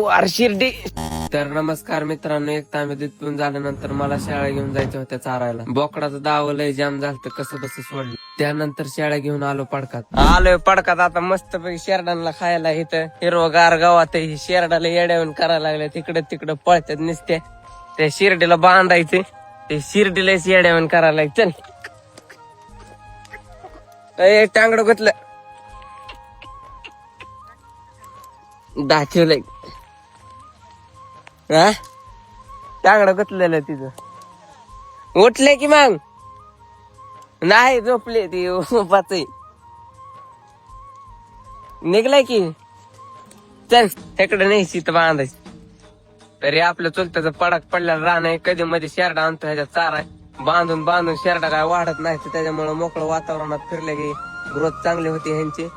वार शिर्डी. तर नमस्कार मित्रांनो, एक तांबे दूध पिऊन झाल्यानंतर मला शेळ्या घेऊन जायच्या होत्या चारायला. बोकडाचं दाव लय जाम झालं, कसं बस सोडलं. त्यानंतर शेळ्या घेऊन आलोय पडकात. आता मस्त पैकी शेरडांना खायला इथं हिरवगार गावात ही शेरडाला येड्यावून करायला लागल्या. तिकडे तिकडे पळतात नुसते. त्या शिर्डीला बांधायचे, ते शिर्डीलाच येड्यावून करायला लागले. चल टांगड गुतलं, दाखवलंय हा, टांगड गुतलेलं तिथं. उठले की मग नाही, झोपले ती पाच निघलाय की. चल इकडे नाही शीत बांधायची. तरी आपल्या चुलत्याचं पडाक पडल्याला राहणं. कधी मध्ये शेरडा आणतो ह्याच्या चारा बांधून शेरडा काय वाढत नाही, तर त्याच्यामुळे मोकळं वातावरणात फिरले की ग्रोथ चांगली होती ह्यांची.